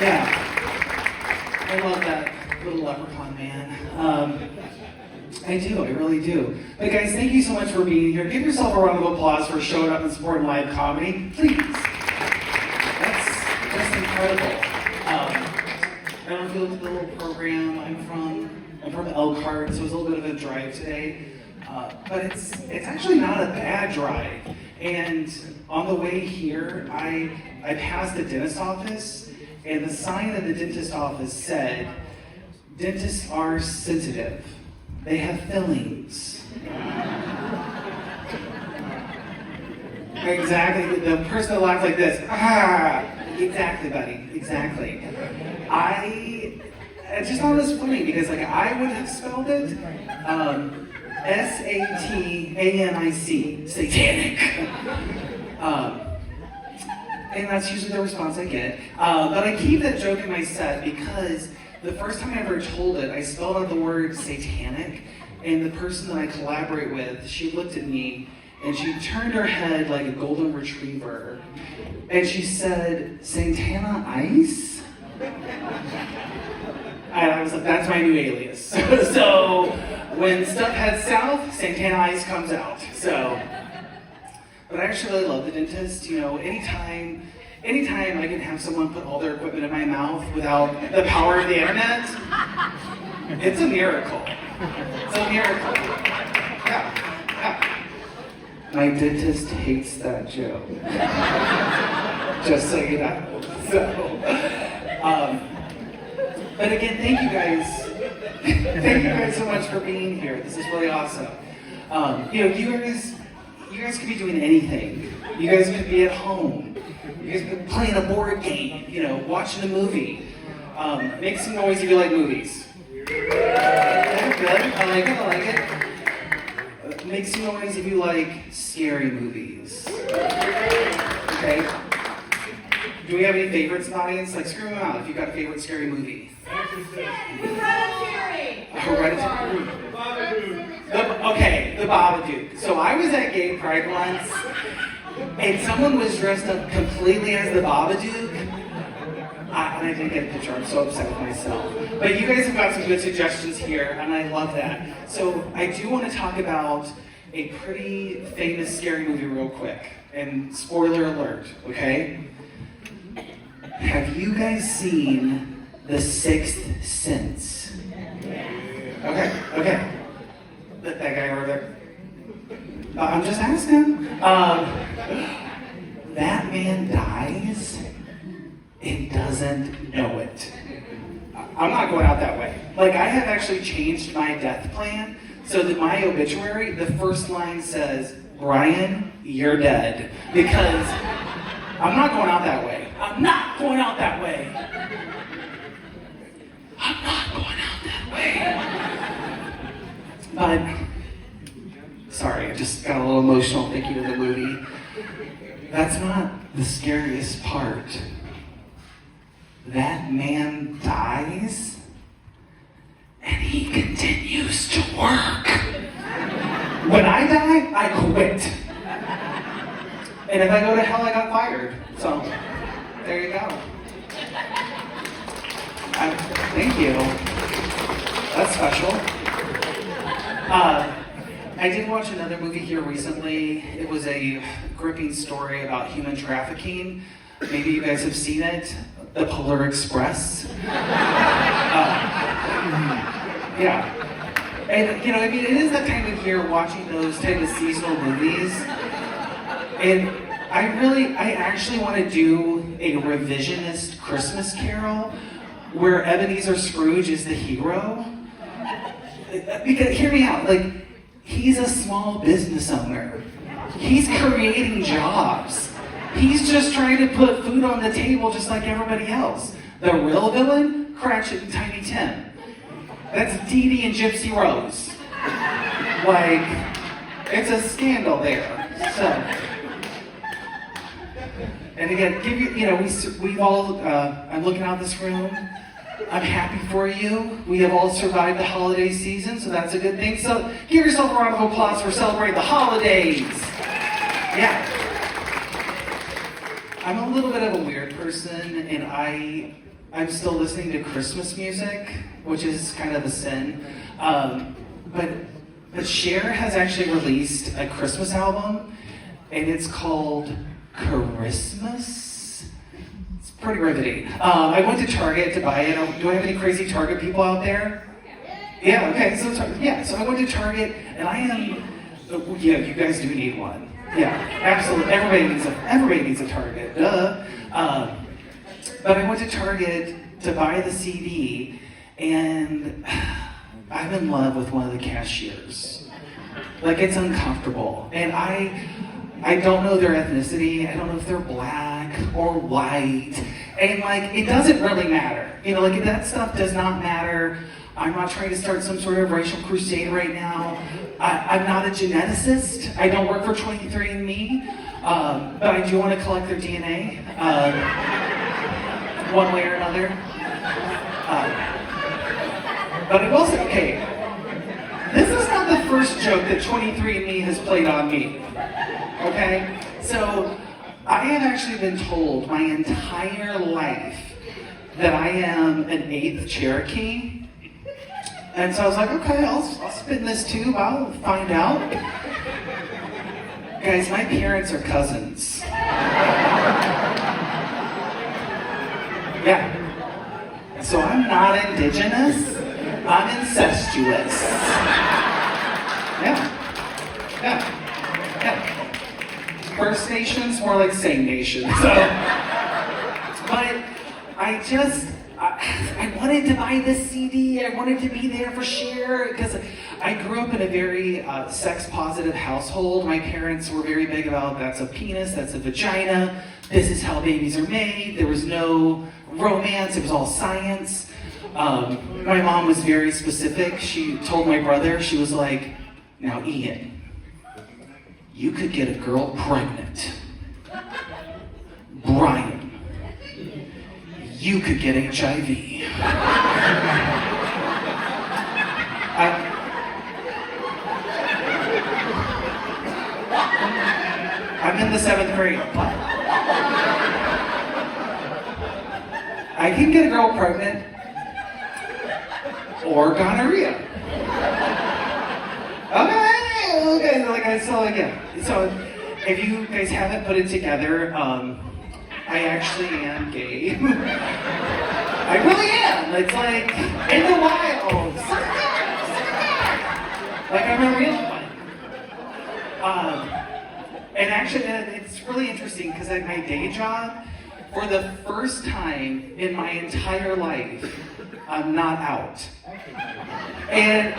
Yeah, I love that little leprechaun man. I do, I really do. But guys, thank you so much for being here. Give yourself a round of applause for showing up and supporting live comedy, please. That's just incredible. I don't know if you looked at the little program. I'm from Elkhart, so it was a little bit of a drive today. But it's actually not a bad drive. And on the way here, I passed the dentist office, and the sign at the dentist office said, "Dentists are sensitive. They have fillings." Exactly. The person that laughed like this. Ah, exactly, buddy. Exactly. I just thought it was funny because I would have spelled it Satanic, satanic. And that's usually the response I get. But I keep that joke in my set because the first time I ever told it, I spelled out the word satanic, and the person that I collaborate with, she looked at me and she turned her head like a golden retriever, and she said, "Santana Ice?" And I was like, that's my new alias. So when stuff heads south, Santana Ice comes out. So, but I actually really love the dentist. You know, anytime I can have someone put all their equipment in my mouth without the power of the internet, it's a miracle. It's a miracle. Yeah. My dentist hates that joke. Just so you know. So, but again, thank you guys. Thank you guys so much for being here. This is really awesome. You guys could be doing anything. You guys could be at home. You guys could be playing a board game, watching a movie. Make some noise if you like movies. Yeah, good. I like it. Make some noise if you like scary movies. Okay? Do we have any favorites in the audience? Scream them out if you've got a favorite scary movie. Hereditary. The Babadook. So I was at Gay Pride once, and someone was dressed up completely as the Babadook, and I didn't get a picture. I'm so upset with myself. But you guys have got some good suggestions here, and I love that. So I do want to talk about a pretty famous scary movie real quick. And spoiler alert, okay? Have you guys seen The Sixth Sense? Okay. That guy over there. I'm just asking. That man dies and doesn't know it. I'm not going out that way. I have actually changed my death plan so that my obituary, the first line says, "Brian, you're dead." Because I'm not going out that way. I'm not going out that way. I'm not going out that way. But, sorry, I just got a little emotional thinking of the movie. That's not the scariest part. That man dies, and he continues to work. When I die, I quit. And if I go to hell, I got fired. So, there you go. Thank you. That's special. I did watch another movie here recently. It was a gripping story about human trafficking. Maybe you guys have seen it. The Polar Express. Yeah. And, it is that time of year watching those type of seasonal movies. And I actually want to do a revisionist Christmas Carol where Ebenezer Scrooge is the hero. Because, hear me out, he's a small business owner. He's creating jobs. He's just trying to put food on the table just like everybody else. The real villain, Cratchit and Tiny Tim. That's Dee Dee and Gypsy Rose. It's a scandal there. So, and again, we've all, I'm looking out this room. I'm happy for you. We have all survived the holiday season, so that's a good thing. So give yourself a round of applause for celebrating the holidays. Yeah. I'm a little bit of a weird person, and I'm still listening to Christmas music, which is kind of a sin. But Cher has actually released a Christmas album, and it's called Christmas. It's pretty riveting. I went to Target to buy it. Do I have any crazy Target people out there? Yeah, okay, so I went to Target, and I am, yeah, you guys do need one. Yeah, absolutely, everybody needs a Target, duh. But I went to Target to buy the CD, and I'm in love with one of the cashiers. Like, it's uncomfortable, and I don't know their ethnicity. I don't know if they're black or white, and like, it doesn't really matter. You know, like, that stuff does not matter. I'm not trying to start some sort of racial crusade right now. I'm not a geneticist. I don't work for 23andMe, but I do want to collect their DNA, one way or another. But I will say, okay, this is not the first joke that 23andMe has played on me, okay? So, I have actually been told my entire life that I am an 8th Cherokee. And so I was like, okay, I'll spin this tube, I'll find out. Guys, my parents are cousins. Yeah. So I'm not indigenous, I'm incestuous. Yeah. First Nations, more like same nation. So, but I wanted to buy this CD. I wanted to be there for Cher because I grew up in a very sex-positive household. My parents were very big about that's a penis, that's a vagina, this is how babies are made. There was no romance, it was all science. My mom was very specific. She told my brother, she was like, now Ian, you could get a girl pregnant. Brian, you could get HIV. I'm in the 7th grade. I can get a girl pregnant or gonorrhea. Okay, so if you guys haven't put it together, I actually am gay. I really am. It's like, in the wild. Like, I'm a real one. And actually, it's really interesting because at my day job, for the first time in my entire life, I'm not out. And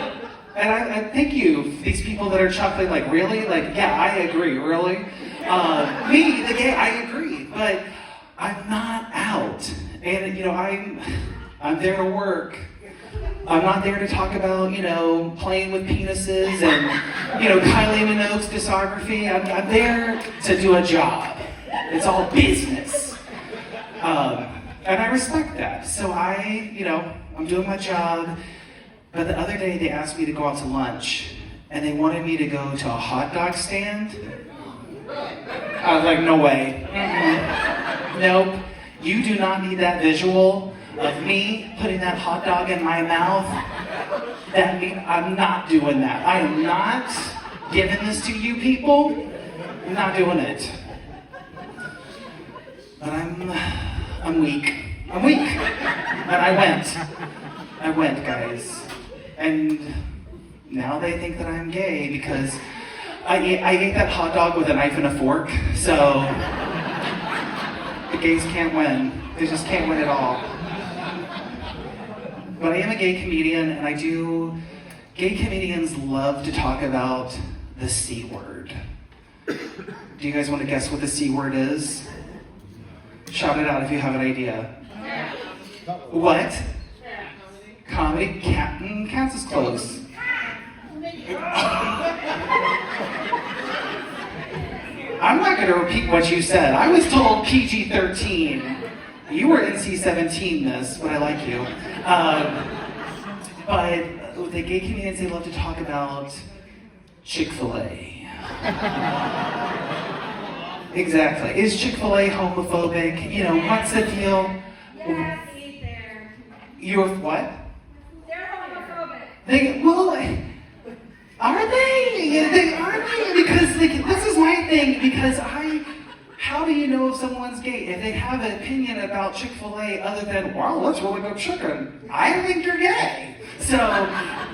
I thank you, these people that are chuckling, like, really? Like, yeah, I agree, really? Me, the gay, I agree, but I'm not out. And, you know, I'm there to work. I'm not there to talk about, you know, playing with penises and, you know, Kylie Minogue's discography. I'm there to do a job. It's all business. And I respect that. So I'm doing my job. But the other day they asked me to go out to lunch and they wanted me to go to a hot dog stand. I was like, no way. Nope. You do not need that visual of me putting that hot dog in my mouth. That means I'm not doing that. I am not giving this to you people. I'm not doing it. But I'm weak. I'm weak. And I went, guys. And now they think that I'm gay because I ate that hot dog with a knife and a fork. So the gays can't win. They just can't win at all. But I am a gay comedian, and gay comedians love to talk about the C word. Do you guys want to guess what the C word is? Shout it out if you have an idea. What? Comedy? Cats is close. I'm not going to repeat what you said. I was told PG-13. You were NC-17, miss, but I like you. But the gay comedians, they love to talk about Chick-fil-A. Exactly. Is Chick-fil-A homophobic? You know, what's the deal? You're what? They're homophobic. Are they? Yeah, they are they? Because this is my thing. Because how do you know if someone's gay if they have an opinion about Chick-fil-A other than, wow, that's really good chicken? I think you're gay. So,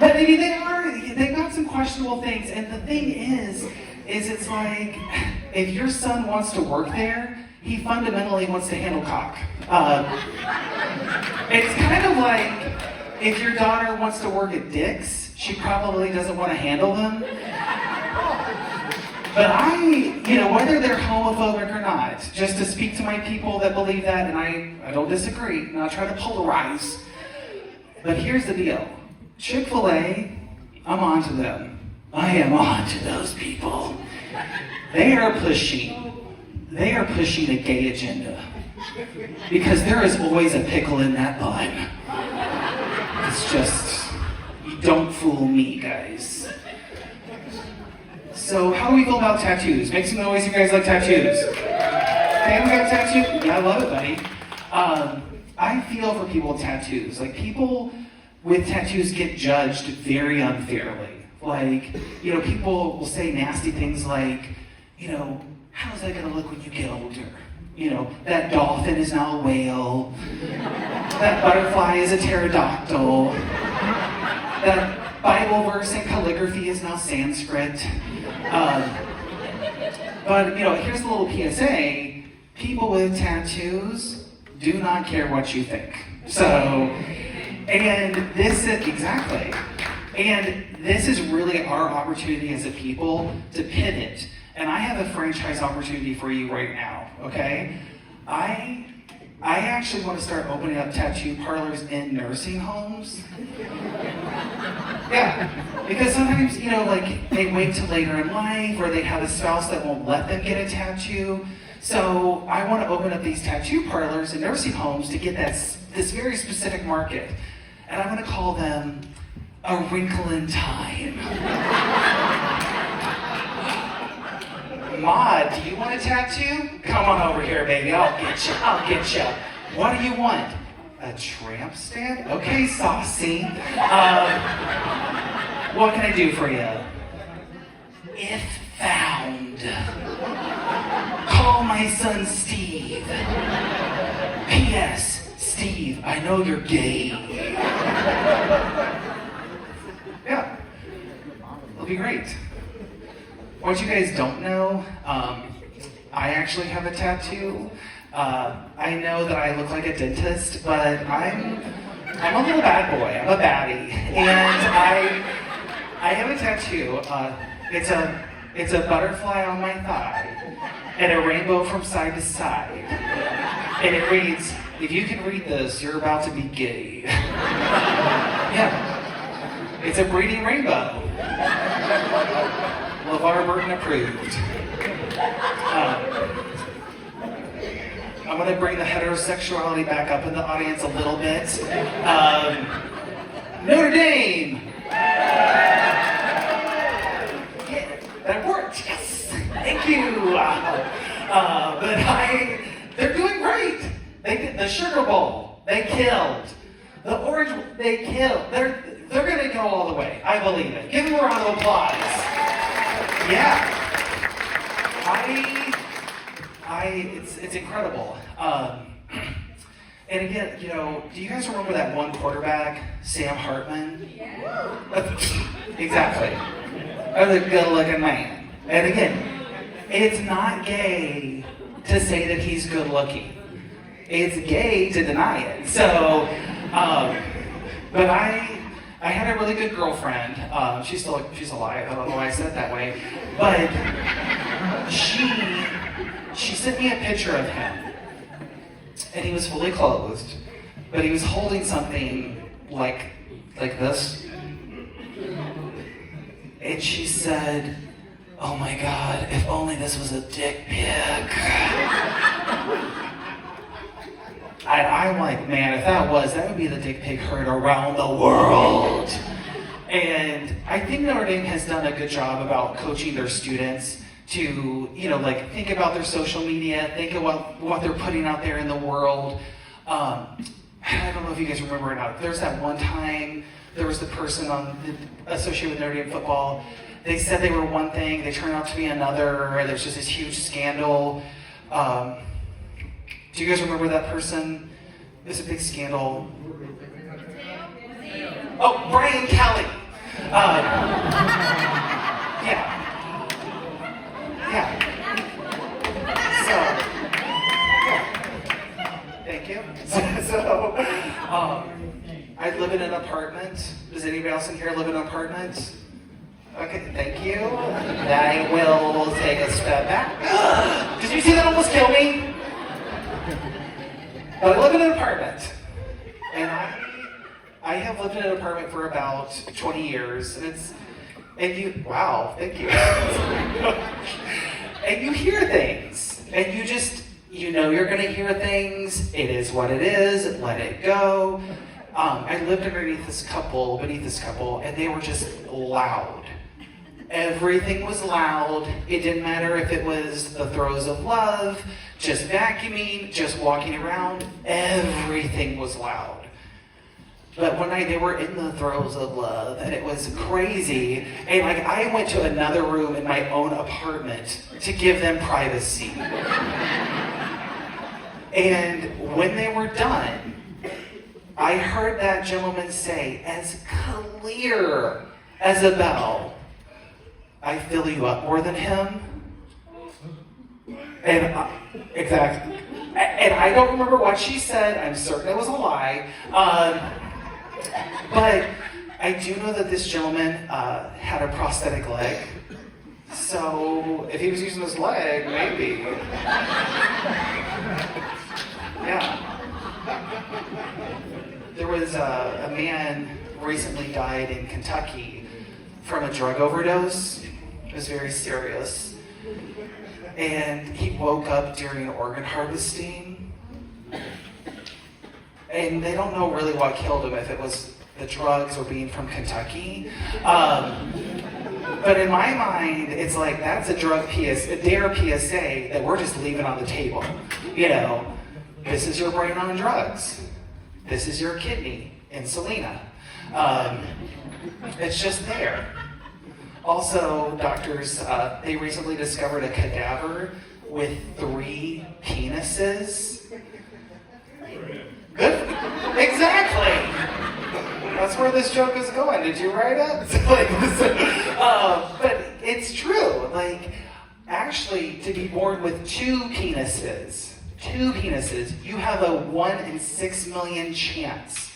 but I mean, they've got some questionable things. And the thing is it's like if your son wants to work there, he fundamentally wants to handle cock. It's kind of like if your daughter wants to work at Dick's, she probably doesn't want to handle them. But whether they're homophobic or not, just to speak to my people that believe that, and I don't disagree, I'm not trying to polarize, but here's the deal. Chick-fil-A, I'm on to them. I am on to those people. They are pushing a gay agenda. Because there is always a pickle in that bun. It's just, you don't fool me, guys. So, how do we feel about tattoos? Make some noise if you guys like tattoos. Anyone got a tattoo? Yeah, I love it, buddy. I feel for people with tattoos. Like, people with tattoos get judged very unfairly. Like, people will say nasty things like, how's that gonna look when you get older? That dolphin is now a whale. That butterfly is a pterodactyl. That Bible verse in calligraphy is now Sanskrit. But here's a little PSA. People with tattoos do not care what you think. And this is really our opportunity as a people to pivot. And I have a franchise opportunity for you right now, okay? I actually want to start opening up tattoo parlors in nursing homes. Yeah, because sometimes, they wait till later in life, or they have a spouse that won't let them get a tattoo. So I want to open up these tattoo parlors in nursing homes to get this very specific market. And I'm going to call them A Wrinkle in Time. Ma, do you want a tattoo? Come on over here, baby. I'll get you. What do you want? A tramp stamp? Okay, saucy. What can I do for you? If found. Call my son Steve. P.S. Steve, I know you're gay. Yeah, it'll be great. What you guys don't know, I actually have a tattoo. I know that I look like a dentist, but I'm a little bad boy. I'm a baddie, and I have a tattoo. It's a butterfly on my thigh, and a rainbow from side to side, and it reads, "If you can read this, you're about to be gay." Yeah, it's a breeding rainbow. LeVar Burton approved. I'm going to bring the heterosexuality back up in the audience a little bit. Notre Dame! Yeah, that worked, yes! Thank you! They're doing great! They did the Sugar Bowl, they killed. The Orange, they killed. They're going to go all the way, I believe it. Give them a round of applause. Yeah. It's incredible. And again, do you guys remember that one quarterback, Sam Hartman? Yeah. Exactly. A good-looking man. And again, it's not gay to say that he's good-looking. It's gay to deny it. So, but I had a really good girlfriend. She's alive. I don't know why I said it that way. But she sent me a picture of him. And he was fully clothed. But he was holding something like this. And she said, "Oh my God, if only this was a dick pic." I'm like, man, if that would be the dick pic heard around the world. And I think Notre Dame has done a good job about coaching their students to, think about their social media, think about what they're putting out there in the world. I don't know if you guys remember or not. There's that one time there was the person associated with Notre Dame football. They said they were one thing, they turned out to be another. There's just this huge scandal. Do you guys remember that person? It was a big scandal. Oh, Brian Kelly. Yeah. Thank you. I live in an apartment. Does anybody else in here live in an apartment? Okay, thank you. I will take a step back. Did you see that almost kill me? But I live in an apartment. And I have lived in an apartment for about 20 years. Wow, thank you. And you hear things. And you know you're going to hear things. It is what it is. Let it go. I lived beneath this couple, and they were just loud. Everything was loud. It didn't matter if it was the throes of love, just vacuuming, just walking around. Everything was loud. But one night they were in the throes of love, and it was crazy. And I went to another room in my own apartment to give them privacy. And when they were done, I heard that gentleman say, as clear as a bell, "I fill you up more than him." And exactly. And I don't remember what she said. I'm certain it was a lie. But I do know that this gentleman had a prosthetic leg. So if he was using his leg, maybe. Yeah. There was a man recently died in Kentucky from a drug overdose. It was very serious. And he woke up during organ harvesting. And they don't know really what killed him, if it was the drugs or being from Kentucky. But in my mind, it's like, that's a dare PSA that we're just leaving on the table. You know, this is your brain on drugs. This is your kidney in Selena. It's just there. Also, doctors, they recently discovered a cadaver with 3 penises. Good. Exactly. That's where this joke is going. Did you write it? But it's true. Actually, to be born with 2 penises, you have a 1 in 6 million chance.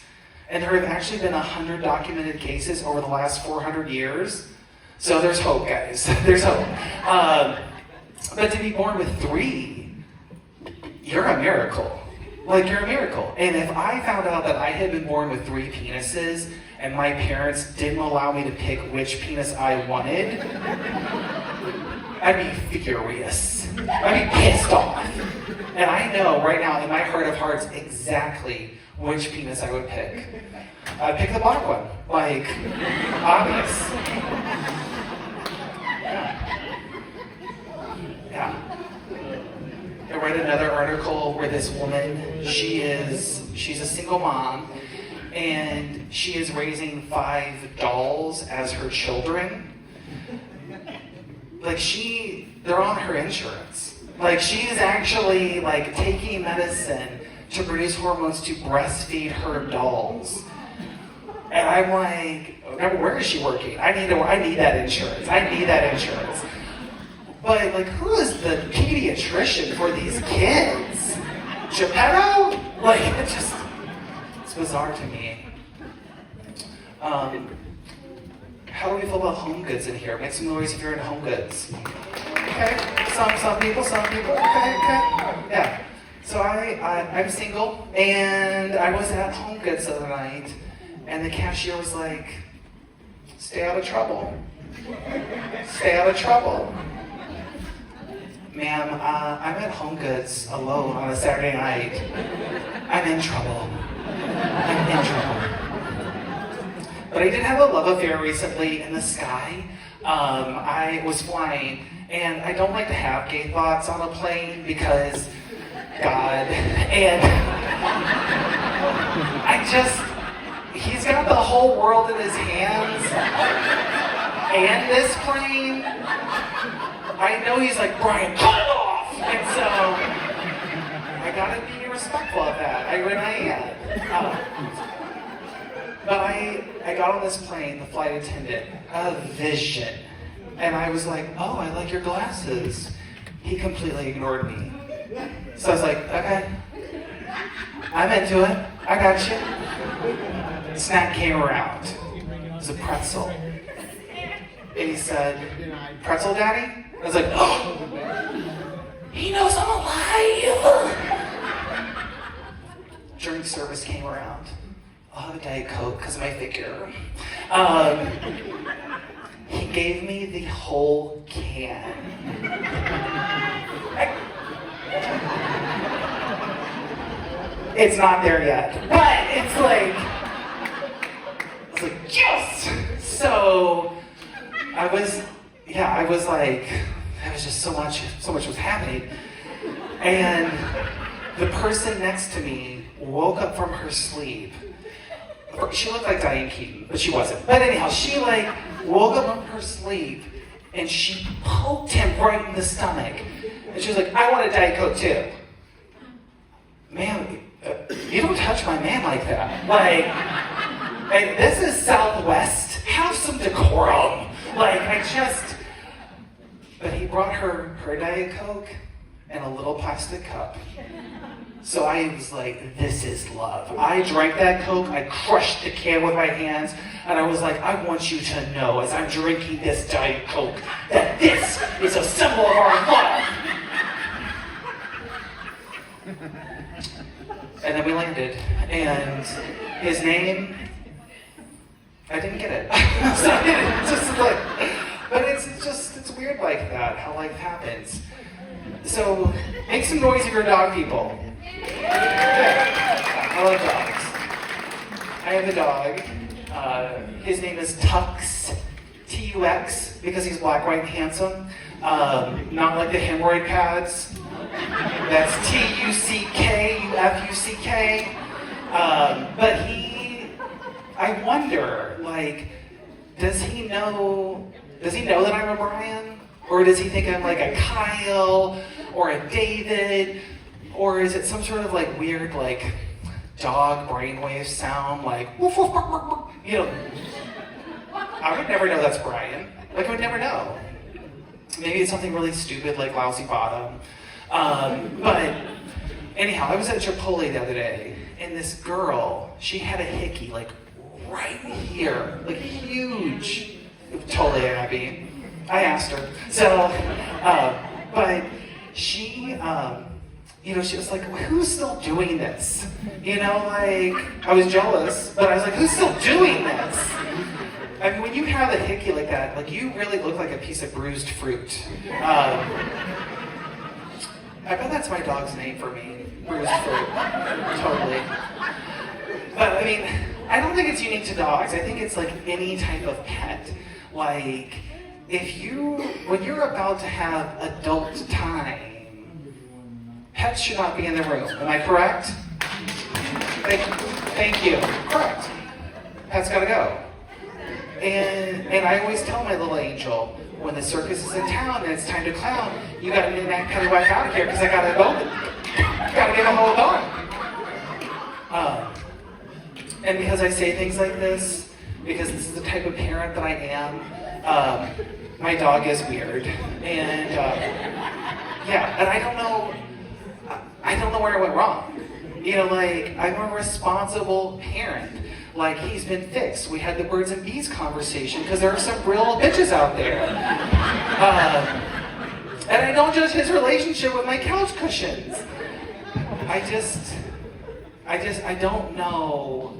And there have actually been 100 documented cases over the last 400 years. So there's hope, guys. There's hope. But to be born with 3, you're a miracle. You're a miracle. And if I found out that I had been born with 3 penises and my parents didn't allow me to pick which penis I wanted, I'd be furious. I'd be pissed off. And I know right now in my heart of hearts exactly which penis I would pick. I'd pick the black one. Obvious. Yeah. I read another article where this woman, she's a single mom, and she is raising 5 dolls as her children. They're on her insurance. She's actually taking medicine to produce hormones to breastfeed her dolls. And I'm where is she working? I need that insurance. But who is the pediatrician for these kids? Geppetto? It's bizarre to me. How do we feel about home goods in here? Make some noise if you're in home goods. Okay, some people. Okay. Yeah. So I'm single, and I was at Home Goods the other night, and the cashier was like, "Stay out of trouble. Stay out of trouble." "Ma'am, I'm at Home Goods alone on a Saturday night. I'm in trouble. But I did have a love affair recently in the sky. I was flying, and I don't like to have gay thoughts on a plane because God, and he's got the whole world in his hands. And this plane, I know he's like, Brian, cut it off! And so, I gotta be respectful of that. I am. But I got on this plane, the flight attendant, a vision. And I was like, oh, I like your glasses. He completely ignored me. So I was like, okay, I'm into it. I got you. Snack came around. It was a pretzel. And he said, pretzel daddy? I was like, oh, he knows I'm alive. During service came around. I'll have a Diet Coke because of my figure. He gave me the whole can. It's not there yet, but it's like yes! So I was like, there was just so much was happening. And the person next to me woke up from her sleep. She looked like Diane Keaton, but she wasn't. But anyhow, she woke up from her sleep and she poked him right in the stomach. And she was like, I want a Diet Coke too. Man, you don't touch my man like that. Like, this is Southwest. Have some decorum. But he brought her Diet Coke and a little plastic cup. So I was like, this is love. I drank that Coke, I crushed the can with my hands, and I was like, I want you to know as I'm drinking this Diet Coke that this is a symbol of our love. And then we landed, and his name, I didn't get it. So it's just but it's weird like that, how life happens. So make some noise if you're dog people. Yeah, I love dogs. I have a dog. His name is Tux, T-U-X, because he's black, white, and handsome. Not like the hemorrhoid pads. That's T-U-C-K-U-F-U-C-K. But I wonder, does he know that I'm a Brian? Or does he think I'm like a Kyle or a David? Or is it some sort of weird dog brainwave sound woof, woof, woof, woof, woof. I would never know that's Brian. I would never know. Maybe it's something really stupid like lousy bottom. But anyhow, I was at Chipotle the other day and this girl, she had a hickey right here, huge. Totally happy. I asked her. So, but she, she was like, who's still doing this? I was jealous, but I was like, who's still doing this? I mean, when you have a hickey like that, you really look like a piece of bruised fruit. I bet that's my dog's name for me, bruised fruit. Totally. But I mean, I don't think it's unique to dogs. I think it's any type of pet. When you're about to have adult time, pets should not be in the room. Am I correct? Thank you. Correct. Pets gotta go. And I always tell my little angel, when the circus is in town and it's time to clown, you gotta get that kind of wife out of here because I gotta go. Gotta get a hold on. And because I say things like this, because this is the type of parent that I am, my dog is weird. And and I don't know where I went wrong. I'm a responsible parent. He's been fixed. We had the birds and bees conversation because there are some real bitches out there. And I don't judge his relationship with my couch cushions. I don't know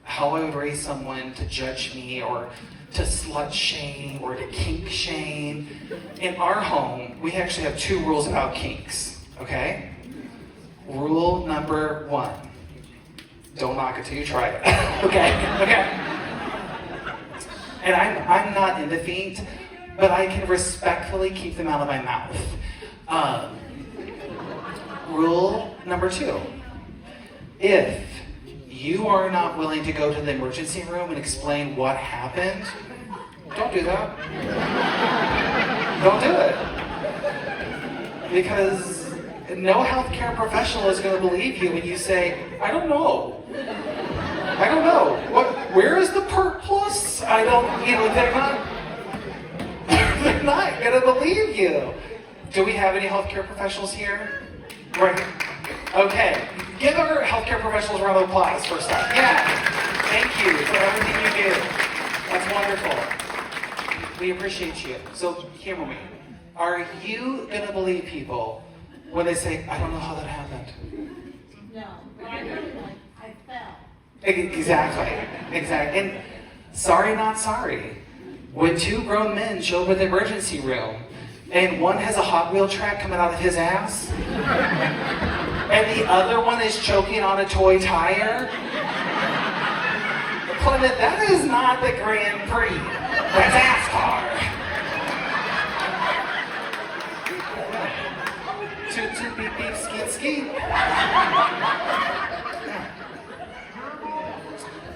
how I would raise someone to judge me or to slut shame or to kink shame. In our home, we actually have 2 rules about kinks, okay? Rule number 1, don't knock it till you try it, okay? And I'm not into feet, but I can respectfully keep them out of my mouth. Rule number 2, if you are not willing to go to the emergency room and explain what happened, don't do that. Don't do it. Because no healthcare professional is going to believe you when you say, I don't know. I don't know. Where is the PERT plus? I don't, they're not going to believe you. Do we have any healthcare professionals here? Right. Okay. Give our healthcare professionals a round of applause first time. Yeah. Thank you for everything you do. That's wonderful. We appreciate you. So, hear me. Are you going to believe people when they say, I don't know how that happened? No. I fell. Exactly. And sorry, not sorry. When two grown men show up at the emergency room, and one has a Hot Wheel track coming out of his ass, and the other one is choking on a toy tire, Plymouth, that is not the Grand Prix. That's NASCAR. Toot toot beep beep skeet skeet.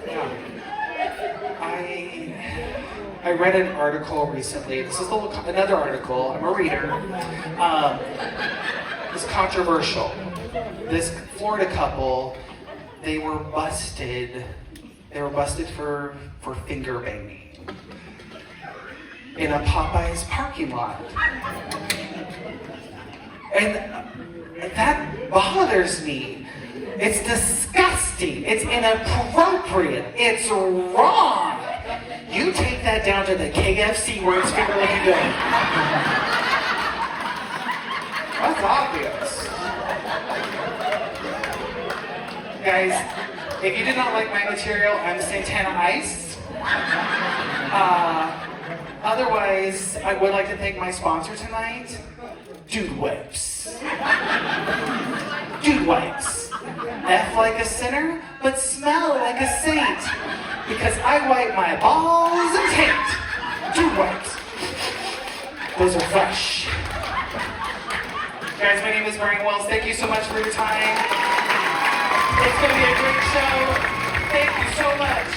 Yeah. I read an article recently. This is another article. I'm a reader. It's controversial. This Florida couple, they were busted. They were busted for finger banging in a Popeyes parking lot. And that bothers me. It's disgusting. It's inappropriate. It's wrong. You take that down to the KFC where it's finger looking good. That's obvious. Guys, if you did not like my material, I'm Santana Ice. Otherwise, I would like to thank my sponsor tonight, Dude Wipes. Dude Wipes. F like a sinner, but smell like a saint. Because I wipe my balls and taint. Dude Wipes. Those are fresh. Guys, my name is Brian Wells. Thank you so much for your time. It's going to be a great show. Thank you so much.